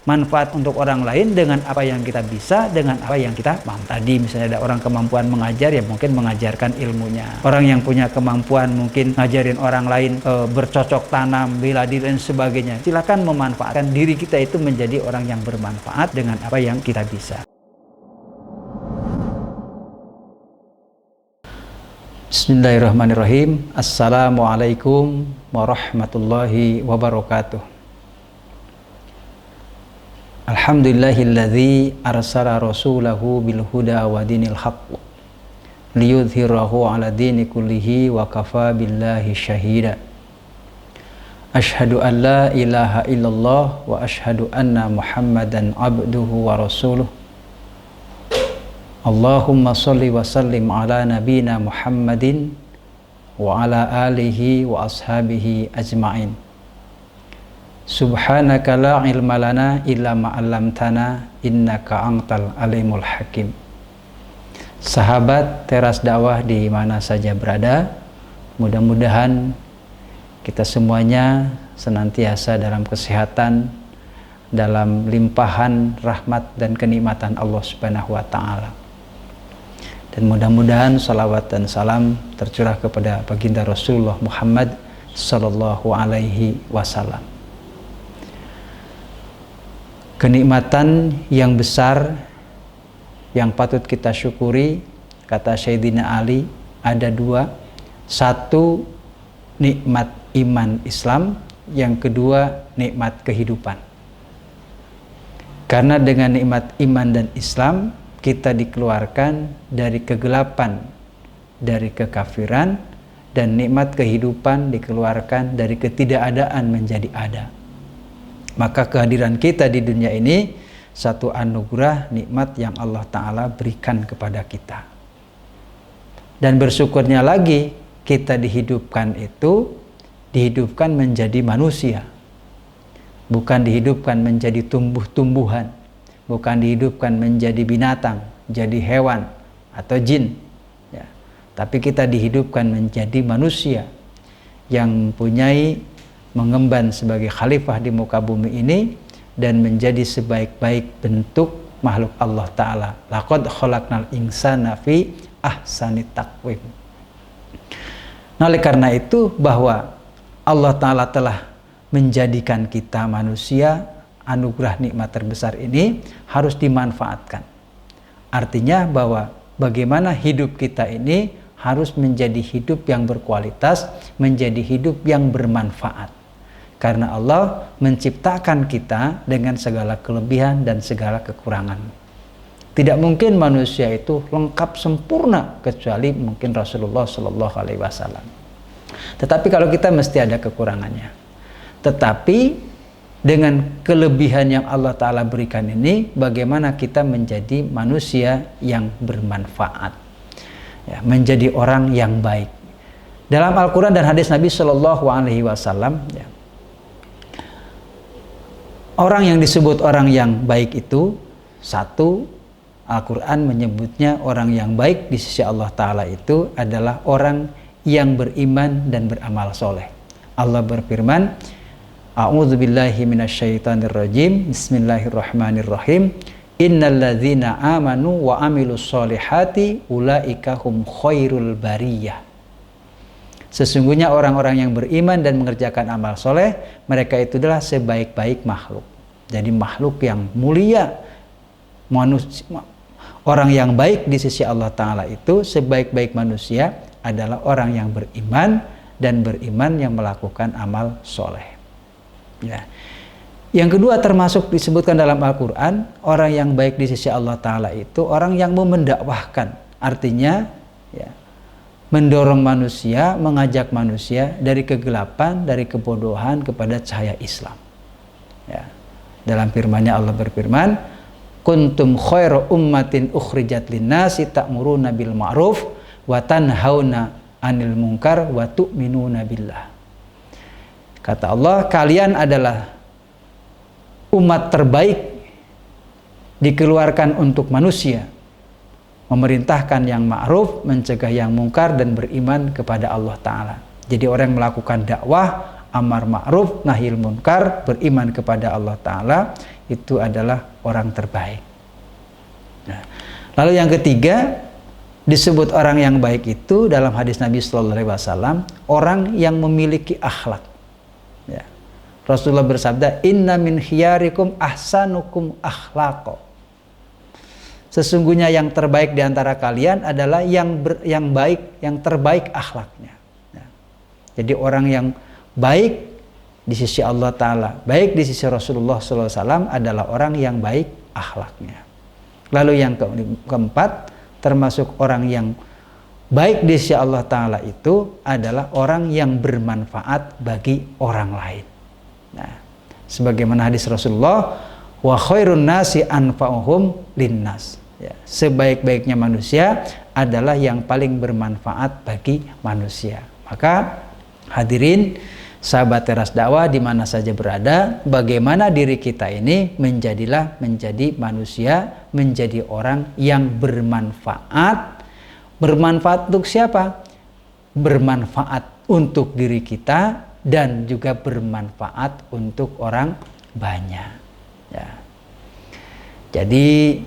manfaat untuk orang lain dengan apa yang kita bisa, dengan apa yang kita mampu. Tadi misalnya ada orang kemampuan mengajar, ya mungkin mengajarkan ilmunya. Orang yang punya kemampuan mungkin ngajarin orang lain bercocok tanam, bela diri dan sebagainya. Silakan memanfaatkan diri kita itu menjadi orang yang bermanfaat dengan apa yang kita bisa. Bismillahirrahmanirrahim. Assalamualaikum warahmatullahi wabarakatuh. Alhamdulillahilladzi arsala rasulahu bil huda wa dinil haqq liyudhhirahu 'ala dini kullihi wa kafa billahi syahida. Asyhadu an la ilaha illallah wa asyhadu anna Muhammadan abduhu wa rasuluh. Allahumma sholli wa sallim ala nabina Muhammadin wa ala alihi wa ashabihi ajma'in. Subhanaka la ilma lana illa ma 'allamtana innaka antal alimul hakim. Sahabat Teras Dakwah di mana saja berada, mudah-mudahan kita semuanya senantiasa dalam kesehatan, dalam limpahan rahmat dan kenikmatan Allah Subhanahu wa taala. Dan mudah-mudahan salawat dan salam tercurah kepada baginda Rasulullah Muhammad sallallahu alaihi wasallam. Kenikmatan yang besar yang patut kita syukuri, kata Sayyidina Ali, ada dua. Satu, nikmat iman Islam. Yang kedua, nikmat kehidupan. Karena dengan nikmat iman dan Islam, kita dikeluarkan dari kegelapan, dari kekafiran, dan nikmat kehidupan dikeluarkan dari ketidakadaan menjadi ada. Maka kehadiran kita di dunia ini satu anugerah nikmat yang Allah Ta'ala berikan kepada kita. Dan bersyukurnya lagi, kita dihidupkan menjadi manusia. Bukan dihidupkan menjadi tumbuh-tumbuhan, bukan dihidupkan menjadi binatang, jadi hewan atau jin, ya. Tapi kita dihidupkan menjadi manusia yang mempunyai mengemban sebagai khalifah di muka bumi ini dan menjadi sebaik-baik bentuk makhluk Allah Ta'ala. Laqad khalaqnal insana fi ahsani taqwim. Nah, oleh karena itu bahwa Allah Ta'ala telah menjadikan kita manusia, anugerah nikmat terbesar ini harus dimanfaatkan. Artinya bahwa bagaimana hidup kita ini harus menjadi hidup yang berkualitas, menjadi hidup yang bermanfaat. Karena Allah menciptakan kita dengan segala kelebihan dan segala kekurangan. Tidak mungkin manusia itu lengkap sempurna kecuali mungkin Rasulullah Shallallahu Alaihi Wasallam. Tetapi kalau kita mesti ada kekurangannya. Tetapi dengan kelebihan yang Allah Ta'ala berikan ini, bagaimana kita menjadi manusia yang bermanfaat, ya, menjadi orang yang baik. Dalam Al-Quran dan hadis Nabi Shallallahu Alaihi Wasallam, ya, orang yang disebut orang yang baik itu, satu, Al-Quran menyebutnya orang yang baik di sisi Allah Ta'ala itu adalah orang yang beriman dan beramal soleh. Allah berfirman, A'udzubillahi minasyaitonirrajim, Bismillahirrahmanirrahim, Innalladzina amanu wa amilus solihati ulaika hum khairul bariyah. Sesungguhnya orang-orang yang beriman dan mengerjakan amal soleh, mereka itu adalah sebaik-baik makhluk. Jadi makhluk yang mulia, manusia, orang yang baik di sisi Allah Ta'ala itu, sebaik-baik manusia adalah orang yang beriman dan beriman yang melakukan amal soleh. Ya. Yang kedua termasuk disebutkan dalam Al-Quran, orang yang baik di sisi Allah Ta'ala itu orang yang mau mendakwahkan. Artinya, ya, mendorong manusia, mengajak manusia dari kegelapan, dari kebodohan kepada cahaya Islam. Ya. Dalam firman-Nya Allah berfirman, kuntum khairu ummatin ukhrijat linnasi ta'muruna bil ma'ruf wa tanhauna 'anil munkar wa tu'minuna billah. Kata Allah, kalian adalah umat terbaik dikeluarkan untuk manusia, memerintahkan yang ma'ruf, mencegah yang mungkar, dan beriman kepada Allah Ta'ala. Jadi orang yang melakukan dakwah, amar ma'ruf, nahil munkar, beriman kepada Allah Ta'ala, itu adalah orang terbaik. Nah, lalu yang ketiga, disebut orang yang baik itu dalam hadis Nabi Sallallahu Alaihi Wasallam orang yang memiliki akhlak. Ya. Rasulullah bersabda, Inna min khiyarikum ahsanukum akhlaqo. Sesungguhnya yang terbaik di antara kalian adalah yang baik, yang terbaik akhlaknya. Ya. Jadi orang yang baik di sisi Allah Ta'ala, baik di sisi Rasulullah SAW adalah orang yang baik akhlaknya. Lalu yang keempat, termasuk orang yang baik di sisi Allah Ta'ala itu adalah orang yang bermanfaat bagi orang lain. Nah, sebagaimana hadis Rasulullah, wa khairun nasi anfa'uhum linnas. Ya, sebaik-baiknya manusia adalah yang paling bermanfaat bagi manusia. Maka hadirin sahabat Teras Dakwah di mana saja berada, bagaimana diri kita ini menjadi manusia, menjadi orang yang bermanfaat. Bermanfaat untuk siapa? Bermanfaat untuk diri kita dan juga bermanfaat untuk orang banyak. Ya. Jadi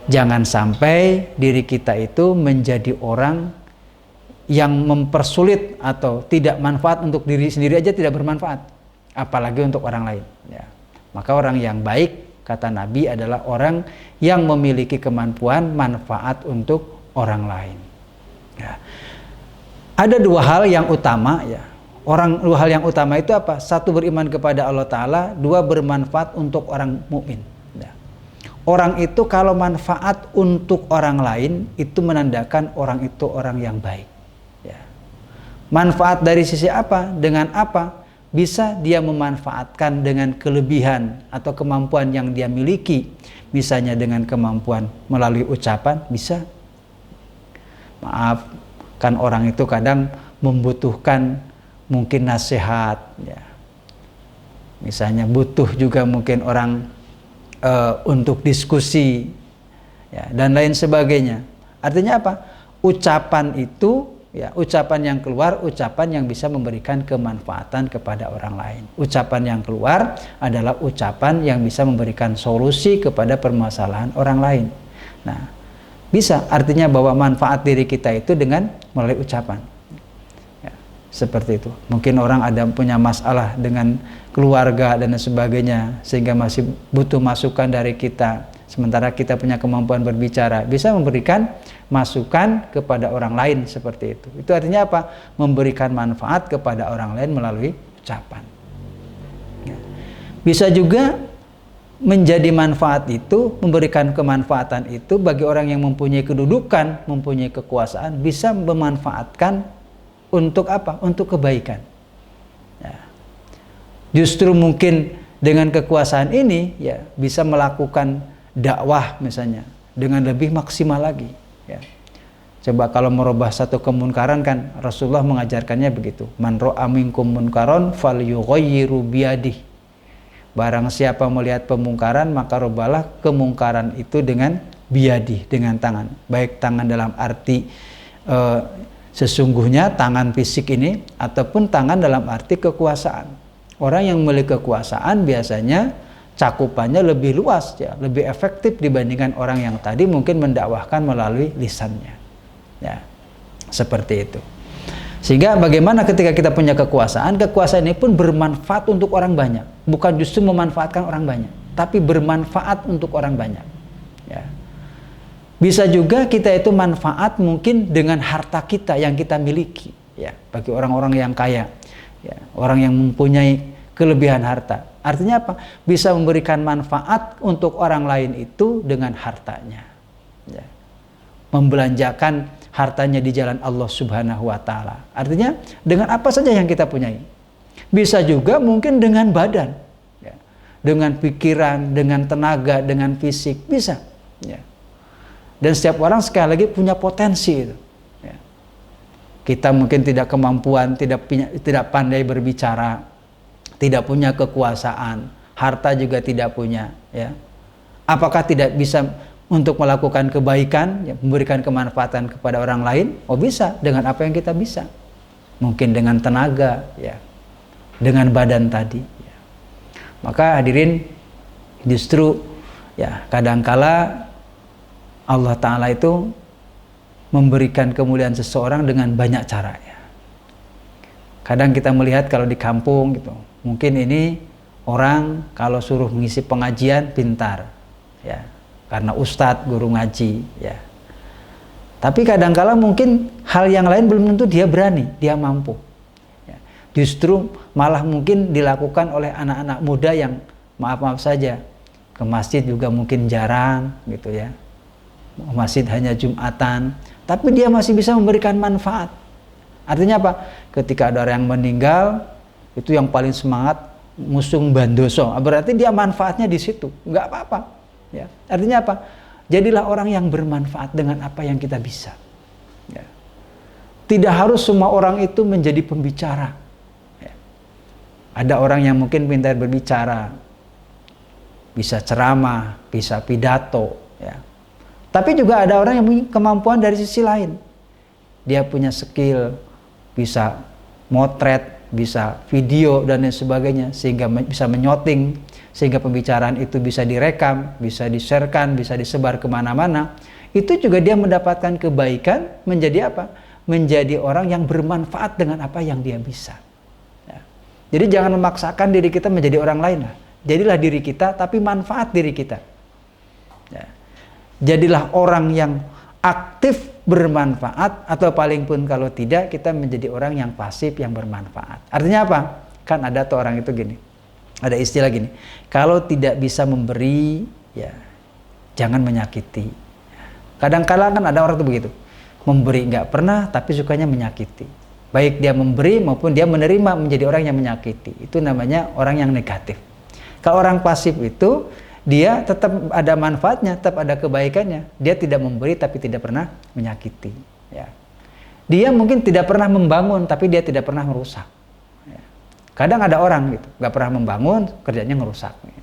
jangan sampai diri kita itu menjadi orang yang mempersulit atau tidak manfaat untuk diri sendiri aja tidak bermanfaat, apalagi untuk orang lain. Ya. Maka orang yang baik, kata Nabi, adalah orang yang memiliki kemampuan manfaat untuk orang lain. Ya. Ada dua hal yang utama, ya. Dua hal yang utama itu apa? Satu, beriman kepada Allah Ta'ala. Dua, bermanfaat untuk orang mukmin. Ya. Orang itu kalau manfaat untuk orang lain, itu menandakan orang itu orang yang baik. Manfaat dari sisi apa? Dengan apa? Bisa dia memanfaatkan dengan kelebihan atau kemampuan yang dia miliki. Misalnya dengan kemampuan melalui ucapan, bisa. Maaf, kan orang itu kadang membutuhkan mungkin nasihat. Ya. Misalnya butuh juga mungkin orang untuk diskusi, ya, dan lain sebagainya. Artinya apa? Ucapan itu, ya, ucapan yang keluar, ucapan yang bisa memberikan kemanfaatan kepada orang lain. Ucapan yang keluar adalah ucapan yang bisa memberikan solusi kepada permasalahan orang lain. Nah, bisa, artinya bahwa manfaat diri kita itu dengan melalui ucapan. Ya, seperti itu. Mungkin orang ada punya masalah dengan keluarga dan sebagainya, sehingga masih butuh masukan dari kita. Sementara kita punya kemampuan berbicara, bisa memberikan masukan kepada orang lain seperti itu. Itu artinya apa? Memberikan manfaat kepada orang lain melalui ucapan. Ya. Bisa juga menjadi manfaat itu, memberikan kemanfaatan itu bagi orang yang mempunyai kedudukan, mempunyai kekuasaan, bisa memanfaatkan untuk apa? Untuk kebaikan. Ya. Justru mungkin dengan kekuasaan ini, ya, bisa melakukan dakwah misalnya dengan lebih maksimal lagi. Ya. Coba kalau merubah satu kemunkaran, kan Rasulullah mengajarkannya begitu. Man ra'a minkum munkaron falyughayyiru biyadihi. Barang siapa melihat pemungkaran, maka rubahlah kemungkaran itu dengan biyadi, dengan tangan. Baik tangan dalam arti sesungguhnya tangan fisik ini, ataupun tangan dalam arti kekuasaan. Orang yang memiliki kekuasaan biasanya cakupannya lebih luas, ya, lebih efektif dibandingkan orang yang tadi mungkin mendakwahkan melalui lisannya. Ya, seperti itu. Sehingga bagaimana ketika kita punya kekuasaan, kekuasaan ini pun bermanfaat untuk orang banyak, bukan justru memanfaatkan orang banyak, tapi bermanfaat untuk orang banyak. Ya. Bisa juga kita itu manfaat mungkin dengan harta kita yang kita miliki, ya, bagi orang-orang yang kaya, ya, orang yang mempunyai kelebihan harta. Artinya apa? Bisa memberikan manfaat untuk orang lain itu dengan hartanya. Ya. Membelanjakan hartanya di jalan Allah Subhanahu wa Ta'ala. Artinya dengan apa saja yang kita punyai. Bisa juga mungkin dengan badan, ya, dengan pikiran, dengan tenaga, dengan fisik, bisa. Ya. Dan setiap orang sekali lagi punya potensi itu. Ya. Kita mungkin tidak kemampuan, tidak pandai berbicara, tidak punya kekuasaan, harta juga tidak punya, ya. Apakah tidak bisa untuk melakukan kebaikan, ya, memberikan kemanfaatan kepada orang lain? Oh, bisa, dengan apa yang kita bisa. Mungkin dengan tenaga, ya, dengan badan tadi. Ya. Maka hadirin, Justru ya kadangkala Allah Ta'ala itu memberikan kemuliaan seseorang dengan banyak cara ya. Kadang kita melihat kalau di kampung gitu, mungkin ini orang kalau suruh mengisi pengajian pintar ya, karena ustadz guru ngaji ya. Tapi kadangkala mungkin hal yang lain belum tentu dia berani, dia mampu ya. Justru malah mungkin dilakukan oleh anak-anak muda yang maaf saja ke masjid juga mungkin jarang gitu ya, masjid hanya Jumatan, tapi dia masih bisa memberikan manfaat. Artinya apa? Ketika ada orang yang meninggal, itu yang paling semangat musung bandoso, berarti dia manfaatnya di situ, nggak apa-apa ya. Artinya apa? Jadilah orang yang bermanfaat dengan apa yang kita bisa ya. Tidak harus semua orang itu menjadi pembicara ya. Ada orang yang mungkin pintar berbicara, bisa ceramah, bisa pidato ya. Tapi juga ada orang yang punya kemampuan dari sisi lain. Dia punya skill, bisa motret, bisa video dan lain sebagainya, sehingga bisa menyoting, sehingga pembicaraan itu bisa direkam, bisa di-sharekan, bisa disebar kemana-mana. Itu juga dia mendapatkan kebaikan, menjadi apa? Menjadi orang yang bermanfaat dengan apa yang dia bisa ya. Jadi jangan memaksakan diri kita menjadi orang lain lah. Jadilah diri kita, tapi manfaat diri kita ya. Jadilah orang yang aktif bermanfaat, atau paling pun kalau tidak kita menjadi orang yang pasif yang bermanfaat. Artinya apa? Kan ada tuh orang itu gini, ada istilah gini, kalau tidak bisa memberi ya jangan menyakiti. Kadang-kala kan ada orang tuh begitu, memberi nggak pernah tapi sukanya menyakiti. Baik dia memberi maupun dia menerima, menjadi orang yang menyakiti. Itu namanya orang yang negatif. Kalau orang pasif itu dia tetap ada manfaatnya, tetap ada kebaikannya. Dia tidak memberi tapi tidak pernah menyakiti ya. Dia mungkin tidak pernah membangun tapi dia tidak pernah merusak ya. Kadang ada orang gitu, gak pernah membangun, kerjanya ngerusak ya.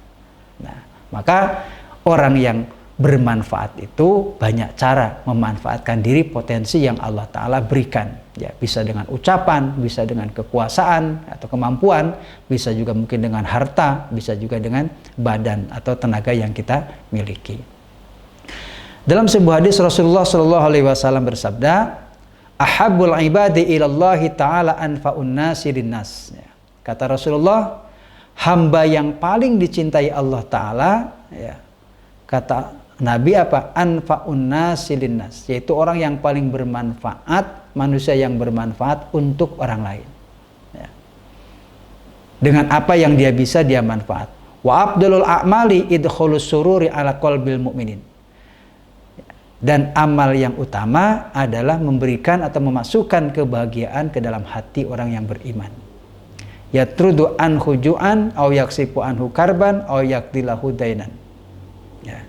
Nah, maka orang yang bermanfaat itu banyak cara memanfaatkan diri, potensi yang Allah Ta'ala berikan ya. Bisa dengan ucapan, bisa dengan kekuasaan atau kemampuan, bisa juga mungkin dengan harta, bisa juga dengan badan atau tenaga yang kita miliki. Dalam sebuah hadis Rasulullah SAW bersabda, ahabbul ibadi ilallahi ta'ala anfa'un nasi linnas ya. Kata Rasulullah, hamba yang paling dicintai Allah Ta'ala ya, kata Nabi apa? Anfa'un nasi linnas, yaitu orang yang paling bermanfaat, manusia yang bermanfaat untuk orang lain ya. Dengan apa yang dia bisa dia manfaat. Wa abdulul a'mali idkhulus sururi ala qalbil mu'minin. Dan amal yang utama adalah memberikan atau memasukkan kebahagiaan ke dalam hati orang yang beriman. Yatrudu anhu ju'an au yaksifu anhu karban au yakdilahu dainan ya.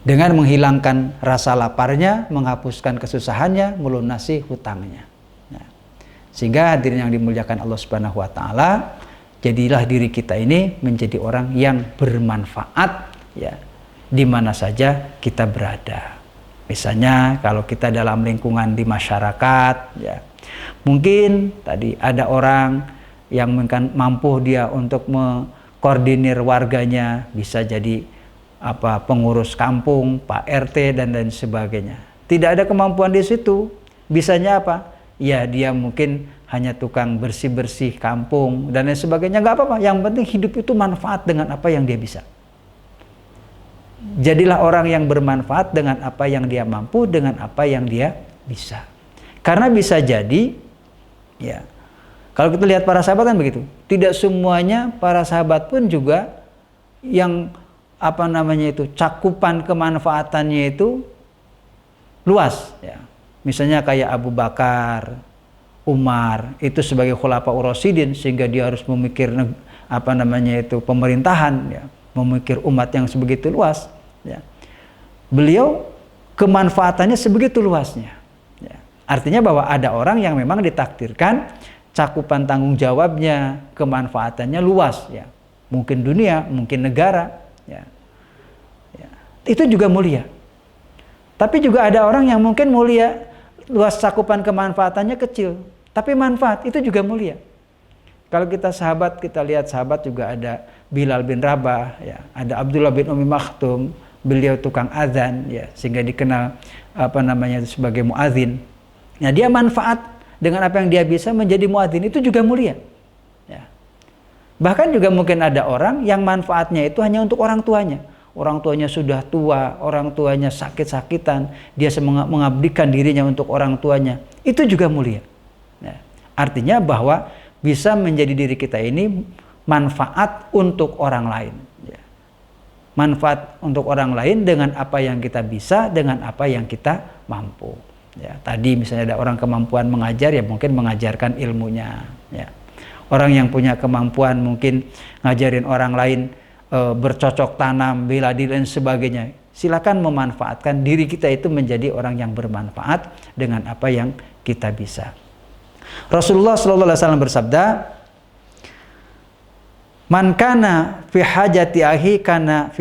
Dengan menghilangkan rasa laparnya, menghapuskan kesusahannya, melunasi hutangnya. Nah, sehingga hadirin yang dimuliakan Allah Subhanahu wa Ta'ala, jadilah diri kita ini menjadi orang yang bermanfaat ya, di mana saja kita berada. Misalnya kalau kita dalam lingkungan di masyarakat ya, mungkin tadi ada orang yang mampu dia untuk mengkoordinir warganya, bisa jadi pengurus kampung, Pak RT dan lain sebagainya. Tidak ada kemampuan di situ, bisanya apa? Ya dia mungkin hanya tukang bersih-bersih kampung dan lain sebagainya, nggak apa-apa. Yang penting hidup itu manfaat dengan apa yang dia bisa. Jadilah orang yang bermanfaat dengan apa yang dia mampu, dengan apa yang dia bisa. Karena bisa jadi ya, kalau kita lihat para sahabat kan begitu. Tidak semuanya para sahabat pun juga yang cakupan kemanfaatannya itu luas ya. Misalnya kayak Abu Bakar, Umar itu sebagai khulafaur rasyidin, sehingga dia harus memikir pemerintahan ya, memikir umat yang sebegitu luas ya. Beliau kemanfaatannya sebegitu luasnya ya. Artinya bahwa ada orang yang memang ditakdirkan cakupan tanggung jawabnya, kemanfaatannya luas ya. Mungkin dunia, mungkin negara ya. Ya. Itu juga mulia. Tapi juga ada orang yang mungkin mulia, luas cakupan kemanfaatannya kecil, tapi manfaat itu juga mulia. Kalau kita lihat sahabat juga ada Bilal bin Rabah, ya, ada Abdullah bin Umi Maktum, beliau tukang azan, ya, sehingga dikenal sebagai muadzin. Nah, dia manfaat dengan apa yang dia bisa menjadi muadzin itu juga mulia. Ya. Bahkan juga mungkin ada orang yang manfaatnya itu hanya untuk orang tuanya. Orang tuanya sudah tua, orang tuanya sakit-sakitan, dia mengabdikan dirinya untuk orang tuanya. Itu juga mulia. Ya. Artinya bahwa bisa menjadi diri kita ini manfaat untuk orang lain. Ya. Manfaat untuk orang lain dengan apa yang kita bisa, dengan apa yang kita mampu. Ya. Tadi misalnya ada orang kemampuan mengajar, ya mungkin mengajarkan ilmunya. Ya. Orang yang punya kemampuan mungkin ngajarin orang lain bercocok tanam, bela diri dan sebagainya. Silakan memanfaatkan diri kita itu menjadi orang yang bermanfaat dengan apa yang kita bisa. Rasulullah SAW bersabda, "Man kana fi hajati ahi kana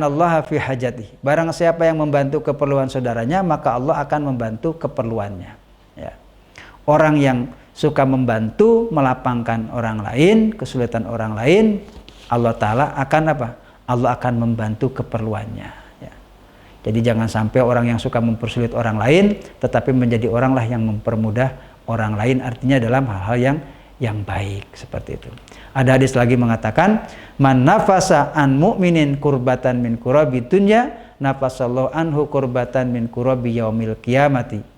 Allah fi hajati." Barang siapa yang membantu keperluan saudaranya, maka Allah akan membantu keperluannya. Ya. Orang yang suka membantu, melapangkan orang lain, kesulitan orang lain, Allah Ta'ala akan apa? Allah akan membantu keperluannya. Ya. Jadi jangan sampai orang yang suka mempersulit orang lain, tetapi menjadi oranglah yang mempermudah orang lain, artinya dalam hal-hal yang baik, seperti itu. Ada hadis lagi mengatakan, "Man nafasa an mu'minin kurbatan min kurabi dunya, nafasallahu anhu kurbatan min kurabi yaumil qiyamati."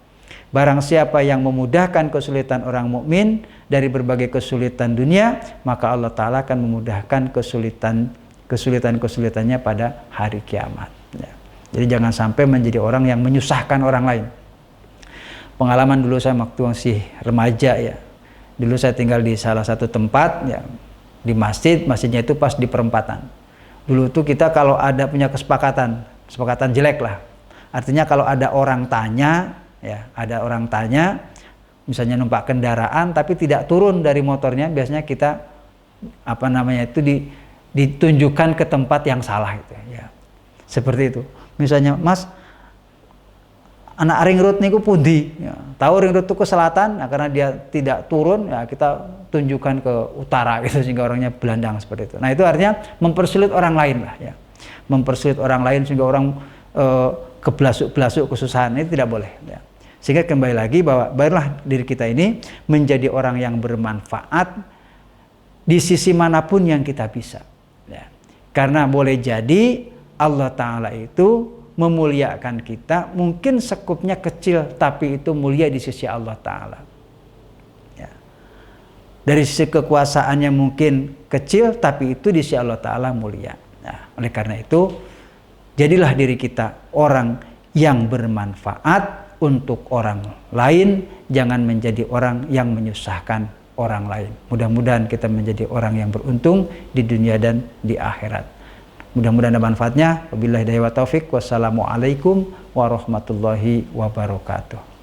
Barang siapa yang memudahkan kesulitan orang mukmin dari berbagai kesulitan dunia, maka Allah Ta'ala akan memudahkan kesulitan-kesulitannya pada hari kiamat. Ya. Jadi jangan sampai menjadi orang yang menyusahkan orang lain. Pengalaman dulu saya waktu masih remaja, ya. Dulu saya tinggal di salah satu tempat, ya, di masjidnya itu pas di perempatan. Dulu tuh kita kalau ada punya kesepakatan jelek lah. Artinya kalau ada orang tanya, ya, misalnya numpak kendaraan tapi tidak turun dari motornya, biasanya kita ditunjukkan ke tempat yang salah itu, ya. Seperti itu. Misalnya, "Mas, anak ring road niku pundi?" Ya, tahu ring road itu ke selatan, nah, karena dia tidak turun, ya kita tunjukkan ke utara gitu sehingga orangnya belandang seperti itu. Nah, itu artinya mempersulit orang lain lah, ya. Mempersulit orang lain sehingga orang keblasuk-blasuk kesusahan, ini tidak boleh, ya. Sehingga kembali lagi bahwa barulah diri kita ini menjadi orang yang bermanfaat di sisi manapun yang kita bisa, ya. Karena boleh jadi Allah Ta'ala itu memuliakan kita, mungkin sekupnya kecil tapi itu mulia di sisi Allah Ta'ala, ya. Dari sisi kekuasaannya mungkin kecil tapi itu di sisi Allah Ta'ala mulia. Nah, oleh karena itu jadilah diri kita orang yang bermanfaat untuk orang lain, jangan menjadi orang yang menyusahkan orang lain. Mudah-mudahan kita menjadi orang yang beruntung di dunia dan di akhirat. Mudah-mudahan ada manfaatnya. Wabillahi hidayah wa taufik. Wassalamualaikum warahmatullahi wabarakatuh.